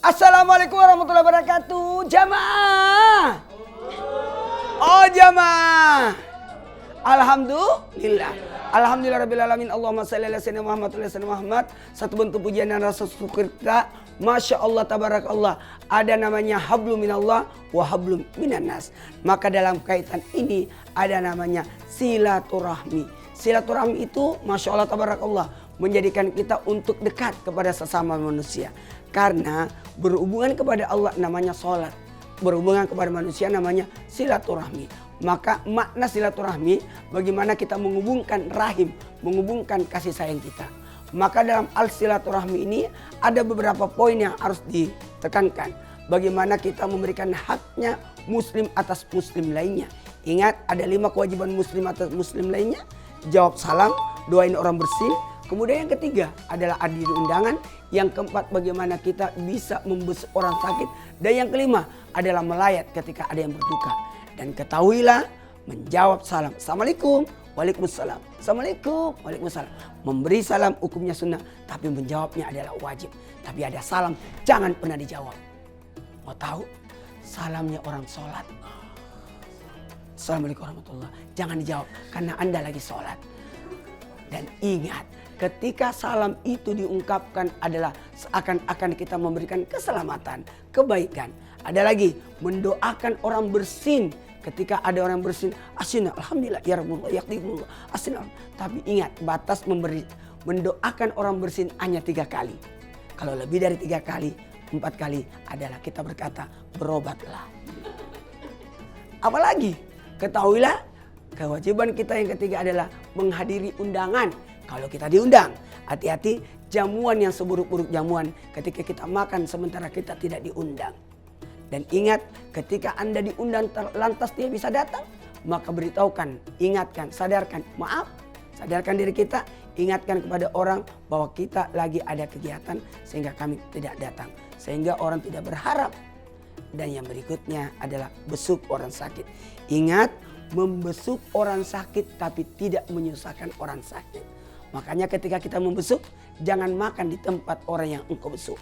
Assalamualaikum warahmatullahi wabarakatuh. Jamaah. Oh jamaah. Alhamdulillah. Alhamdulillahirrahmanirrahim. Allahumma salli ala sayyidina Muhammad wa ala sayyidina Muhammad. Satu bentuk pujian dan rasa syukur kita. Masya Allah tabarakallah. Ada namanya hablum minallah wa hablum minannas. Maka dalam kaitan ini ada namanya silaturahmi. Silaturahmi itu Masya Allah tabarakallah menjadikan kita untuk dekat kepada sesama manusia. Karena berhubungan kepada Allah namanya sholat. Berhubungan kepada manusia namanya silaturahmi. Maka makna silaturahmi bagaimana kita menghubungkan rahim, menghubungkan kasih sayang kita. Maka dalam al-silaturahmi ini ada beberapa poin yang harus ditekankan. Bagaimana kita memberikan haknya muslim atas muslim lainnya. Ingat ada 5 kewajiban muslim atas muslim lainnya. Jawab salam, doain orang bersin. Kemudian yang ketiga adalah hadir undangan. Yang keempat bagaimana kita bisa membesuk orang sakit. Dan yang kelima adalah melayat ketika ada yang berduka. Dan ketahuilah menjawab salam. Assalamualaikum. Waalaikumsalam. Assalamualaikum. Waalaikumsalam. Memberi salam hukumnya sunnah. Tapi menjawabnya adalah wajib. Tapi ada salam jangan pernah dijawab. Mau tahu? Salamnya orang sholat. Assalamualaikum warahmatullahi wabarakatuh. Jangan dijawab karena Anda lagi sholat. Dan ingat, ketika salam itu diungkapkan adalah seakan-akan kita memberikan keselamatan, kebaikan. Ada lagi, mendoakan orang bersin. Ketika ada orang bersin, asin, alhamdulillah, ya Rabbullah, ya Qadimullah, asin. Tapi ingat, batas mendoakan orang bersin hanya 3 kali. Kalau lebih dari 3 kali, 4 kali adalah kita berkata, berobatlah. Apalagi, ketahuilah, kewajiban kita yang ketiga adalah menghadiri undangan. Kalau kita diundang, hati-hati jamuan yang seburuk-buruk jamuan ketika kita makan sementara kita tidak diundang. Dan ingat ketika Anda diundang lantas dia bisa datang, maka beritahukan, ingatkan, sadarkan, maaf, sadarkan diri kita, ingatkan kepada orang bahwa kita lagi ada kegiatan sehingga kami tidak datang. Sehingga orang tidak berharap. Dan yang berikutnya adalah besuk orang sakit. Ingat, membesuk orang sakit tapi tidak menyusahkan orang sakit. Makanya ketika kita membesuk, jangan makan di tempat orang yang engkau besuk.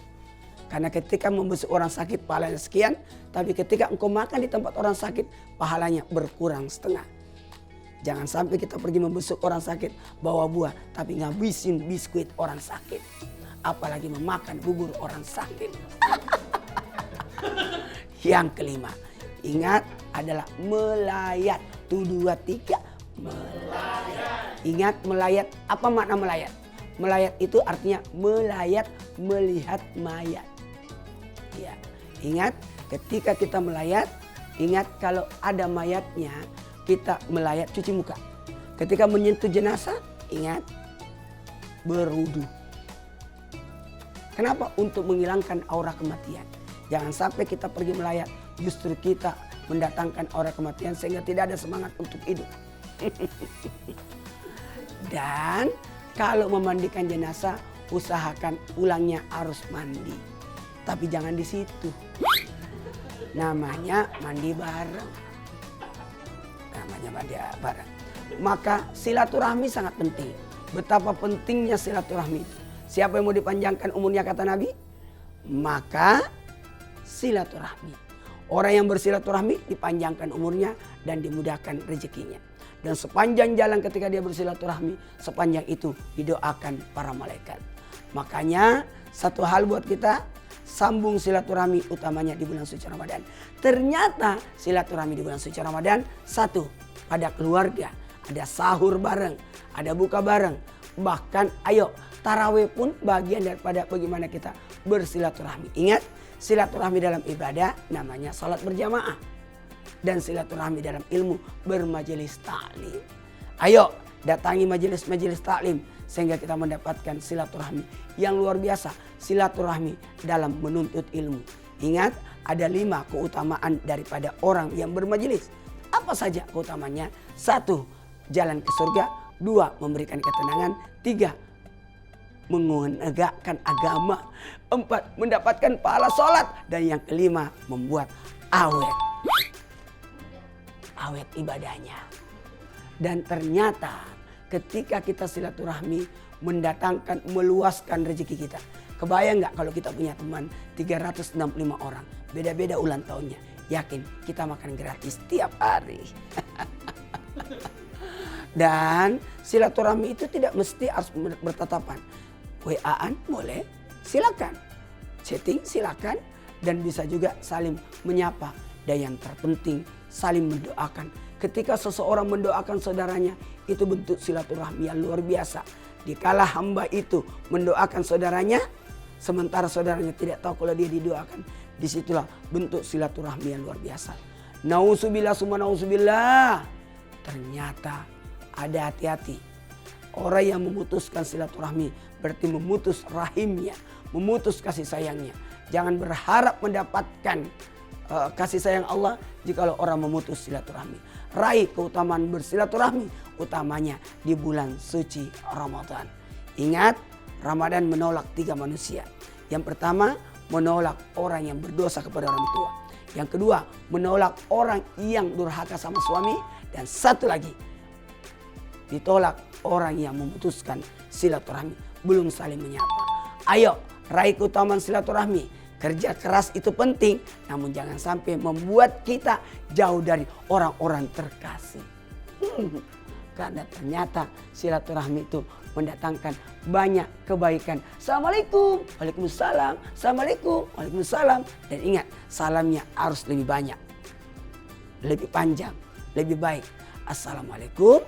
Karena ketika membesuk orang sakit pahalanya sekian, tapi ketika engkau makan di tempat orang sakit, pahalanya berkurang setengah. Jangan sampai kita pergi membesuk orang sakit, bawa buah, tapi ngabisin biskuit orang sakit. Apalagi memakan bubur orang sakit. Yang kelima, ingat adalah melayat. 1, 2, 3, melayat. Ingat melayat, apa makna melayat? Melayat itu artinya melayat, melihat mayat. Ya, ingat ketika kita melayat, ingat kalau ada mayatnya kita melayat cuci muka. Ketika menyentuh jenazah, ingat berwudu. Kenapa? Untuk menghilangkan aura kematian. Jangan sampai kita pergi melayat, justru kita mendatangkan aura kematian sehingga tidak ada semangat untuk hidup. Dan kalau memandikan jenazah, usahakan pulangnya harus mandi. Tapi jangan di situ. Namanya mandi bareng. Namanya mandi bareng. Maka silaturahmi sangat penting. Betapa pentingnya silaturahmi itu. Siapa yang mau dipanjangkan umurnya kata Nabi? Maka silaturahmi. Orang yang bersilaturahmi dipanjangkan umurnya dan dimudahkan rezekinya. Dan sepanjang jalan ketika dia bersilaturahmi, sepanjang itu didoakan para malaikat. Makanya satu hal buat kita, sambung silaturahmi utamanya di bulan suci Ramadan. Ternyata silaturahmi di bulan suci Ramadan, satu, pada keluarga. Ada sahur bareng, ada buka bareng. Bahkan ayo tarawih pun bagian daripada bagaimana kita bersilaturahmi. Ingat, silaturahmi dalam ibadah namanya salat berjamaah. Dan silaturahmi dalam ilmu bermajelis taklim. Ayo datangi majelis-majelis taklim sehingga kita mendapatkan silaturahmi yang luar biasa. Silaturahmi dalam menuntut ilmu. Ingat ada 5 keutamaan daripada orang yang bermajelis. Apa saja keutamanya? 1, jalan ke surga. 2, memberikan ketenangan. 3, menegakkan agama. 4, mendapatkan pahala sholat. Dan yang kelima, membuat awet ibadahnya. Dan ternyata ketika kita silaturahmi mendatangkan, meluaskan rezeki kita. Kebayang nggak kalau kita punya teman 365 orang. Beda-beda ulang tahunnya. Yakin kita makan gratis tiap hari. Dan silaturahmi itu tidak mesti harus bertatapan. WA-an boleh, silakan. Chatting silakan. Dan bisa juga saling menyapa. Dan yang terpenting saling mendoakan. Ketika seseorang mendoakan saudaranya, itu bentuk silaturahmi yang luar biasa. Dikala hamba itu mendoakan saudaranya, sementara saudaranya tidak tahu kalau dia didoakan, disitulah bentuk silaturahmi yang luar biasa. Nauzubillah summa nauzubillah. Ternyata ada hati-hati. Orang yang memutuskan silaturahmi berarti memutus rahimnya, memutus kasih sayangnya. Jangan berharap mendapatkan kasih sayang Allah jikalau orang memutus silaturahmi. Raih keutamaan bersilaturahmi, utamanya di bulan suci Ramadan. Ingat, Ramadan menolak 3 manusia. Yang pertama, menolak orang yang berdosa kepada orang tua. Yang kedua, menolak orang yang durhaka sama suami. Dan satu lagi, ditolak orang yang memutuskan silaturahmi, belum saling menyapa. Ayo, raih keutamaan silaturahmi. Kerja keras itu penting, namun jangan sampai membuat kita jauh dari orang-orang terkasih. Karena ternyata silaturahmi itu mendatangkan banyak kebaikan. Assalamualaikum, waalaikumsalam, assalamualaikum, waalaikumsalam. Dan ingat, salamnya harus lebih banyak, lebih panjang, lebih baik. Assalamualaikum,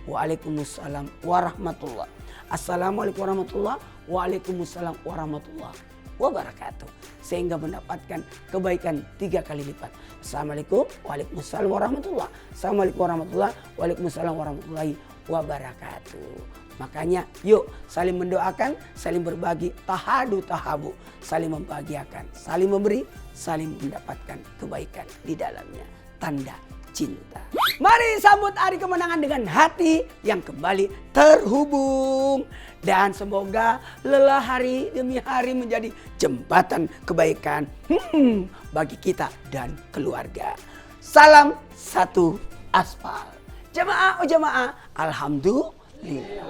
waalaikumsalam warahmatullah. Assalamualaikum warahmatullah, waalaikumsalam warahmatullah wabarakatuh. Sehingga mendapatkan kebaikan 3 kali lipat. Assalamualaikum, waalaikumsalam warahmatullah. Assalamualaikum warahmatullah, waalaikumsalam warahmatullahi wabarakatuh. Makanya yuk saling mendoakan, saling berbagi, tahadu tahabu. Saling membahagiakan, saling memberi, saling mendapatkan kebaikan di dalamnya. Tanda cinta. Mari sambut hari kemenangan dengan hati yang kembali terhubung. Dan semoga lelah hari demi hari menjadi jembatan kebaikan bagi kita dan keluarga. Salam satu aspal. Jamaah, oh jamaah, alhamdulillah.